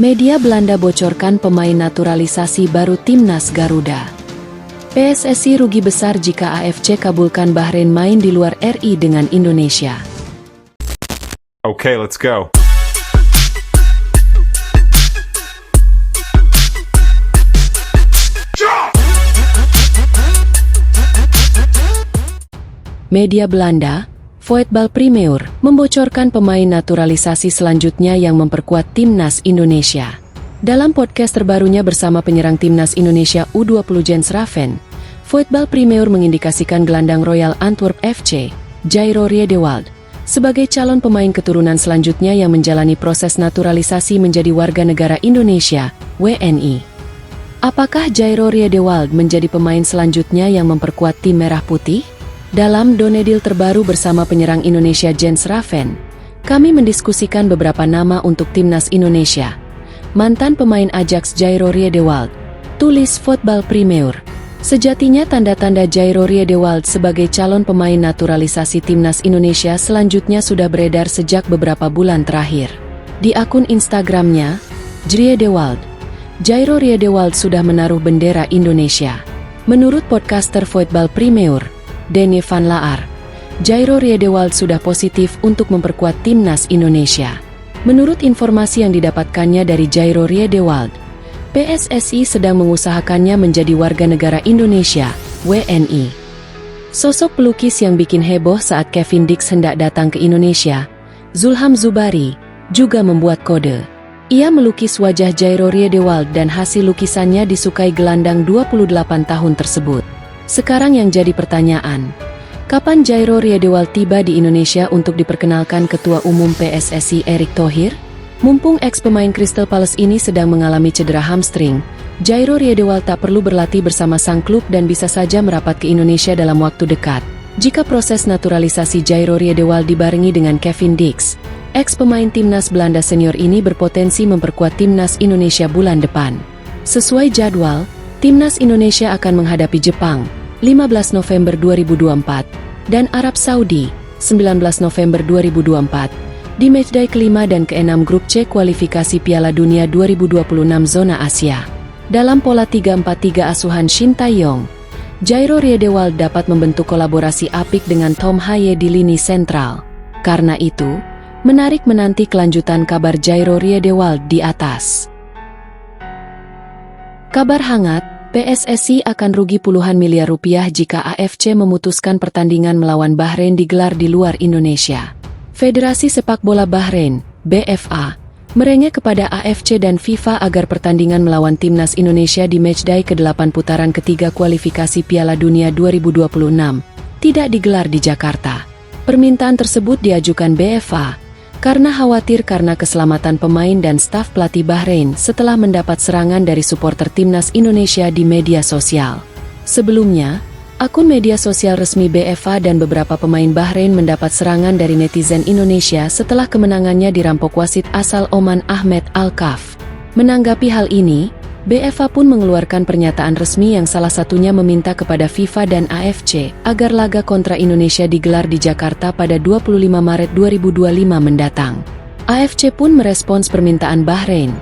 Media Belanda bocorkan pemain naturalisasi baru Timnas Garuda. PSSI rugi besar jika AFC kabulkan Bahrain main di luar RI dengan Indonesia. Okay, let's go. Media Belanda, Voetbal Primeur, membocorkan pemain naturalisasi selanjutnya yang memperkuat Timnas Indonesia. Dalam podcast terbarunya bersama penyerang Timnas Indonesia U20 Jens Raven, Voetbal Primeur mengindikasikan gelandang Royal Antwerp FC, Jairo Riedewald, sebagai calon pemain keturunan selanjutnya yang menjalani proses naturalisasi menjadi warga negara Indonesia, WNI. Apakah Jairo Riedewald menjadi pemain selanjutnya yang memperkuat tim Merah Putih? Dalam Donedil terbaru bersama penyerang Indonesia Jens Raven, kami mendiskusikan beberapa nama untuk Timnas Indonesia. Mantan pemain Ajax Jairo Riedewald, tulis Voetbal Primeur. Sejatinya tanda-tanda Jairo Riedewald sebagai calon pemain naturalisasi Timnas Indonesia selanjutnya sudah beredar sejak beberapa bulan terakhir. Di akun Instagramnya, Riedewald, Jairo Riedewald sudah menaruh bendera Indonesia. Menurut podcaster Voetbal Primeur, Denny van Laar, Jairo Riedewald sudah positif untuk memperkuat Timnas Indonesia. Menurut informasi yang didapatkannya dari Jairo Riedewald, PSSI sedang mengusahakannya menjadi warga negara Indonesia, WNI. Sosok pelukis yang bikin heboh saat Kevin Dix hendak datang ke Indonesia, Zulham Zubari, juga membuat kode. Ia melukis wajah Jairo Riedewald dan hasil lukisannya disukai gelandang 28 tahun tersebut. Sekarang yang jadi pertanyaan, kapan Jairo Riedewald tiba di Indonesia untuk diperkenalkan Ketua Umum PSSI Erick Thohir? Mumpung ex-pemain Crystal Palace ini sedang mengalami cedera hamstring, Jairo Riedewald tak perlu berlatih bersama sang klub dan bisa saja merapat ke Indonesia dalam waktu dekat. Jika proses naturalisasi Jairo Riedewald dibarengi dengan Kevin Dix, ex-pemain Timnas Belanda senior ini berpotensi memperkuat Timnas Indonesia bulan depan. Sesuai jadwal, Timnas Indonesia akan menghadapi Jepang, 15 November 2024, dan Arab Saudi, 19 November 2024, di matchday kelima dan keenam grup C kualifikasi Piala Dunia 2026 zona Asia. Dalam pola 3-4-3 asuhan Shin Tae-yong, Jairo Riedewald dapat membentuk kolaborasi apik dengan Tom Haye di lini sentral. Karena itu, menarik menanti kelanjutan kabar Jairo Riedewald di atas. Kabar hangat, PSSI akan rugi puluhan miliar rupiah jika AFC memutuskan pertandingan melawan Bahrain digelar di luar Indonesia. Federasi Sepak Bola Bahrain, BFA, merengek kepada AFC dan FIFA agar pertandingan melawan Timnas Indonesia di matchday ke-8 putaran ketiga kualifikasi Piala Dunia 2026 tidak digelar di Jakarta. Permintaan tersebut diajukan BFA karena khawatir karena keselamatan pemain dan staf pelatih Bahrain setelah mendapat serangan dari supporter Timnas Indonesia di media sosial. Sebelumnya, akun media sosial resmi BFA dan beberapa pemain Bahrain mendapat serangan dari netizen Indonesia setelah kemenangannya dirampok wasit asal Oman Ahmed Al-Kaf. Menanggapi hal ini, BFA pun mengeluarkan pernyataan resmi yang salah satunya meminta kepada FIFA dan AFC agar laga kontra Indonesia digelar di Jakarta pada 25 Maret 2025 mendatang. AFC pun merespons permintaan Bahrain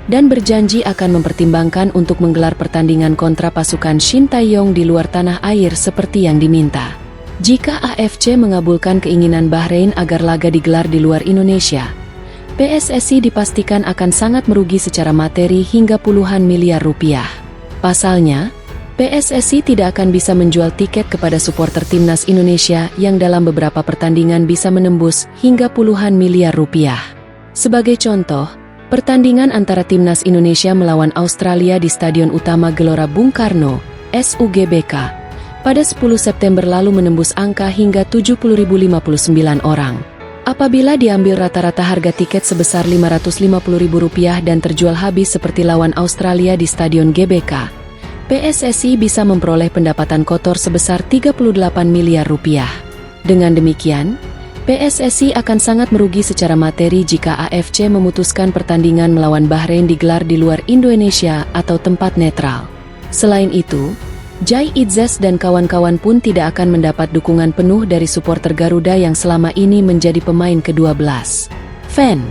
dan berjanji akan mempertimbangkan untuk menggelar pertandingan kontra pasukan Shin Tae-yong di luar tanah air seperti yang diminta. Jika AFC mengabulkan keinginan Bahrain agar laga digelar di luar Indonesia, PSSI dipastikan akan sangat merugi secara materi hingga puluhan miliar rupiah. Pasalnya, PSSI tidak akan bisa menjual tiket kepada supporter Timnas Indonesia yang dalam beberapa pertandingan bisa menembus hingga puluhan miliar rupiah. Sebagai contoh, pertandingan antara Timnas Indonesia melawan Australia di Stadion Utama Gelora Bung Karno, SUGBK, pada 10 September lalu menembus angka hingga 70.059 orang. Apabila diambil rata-rata harga tiket sebesar Rp550.000 dan terjual habis seperti lawan Australia di Stadion GBK, PSSI bisa memperoleh pendapatan kotor sebesar 38 miliar rupiah. Dengan demikian, PSSI akan sangat merugi secara materi jika AFC memutuskan pertandingan melawan Bahrain digelar di luar Indonesia atau tempat netral. Selain itu, Jai Idzes dan kawan-kawan pun tidak akan mendapat dukungan penuh dari supporter Garuda yang selama ini menjadi pemain ke-12. Fan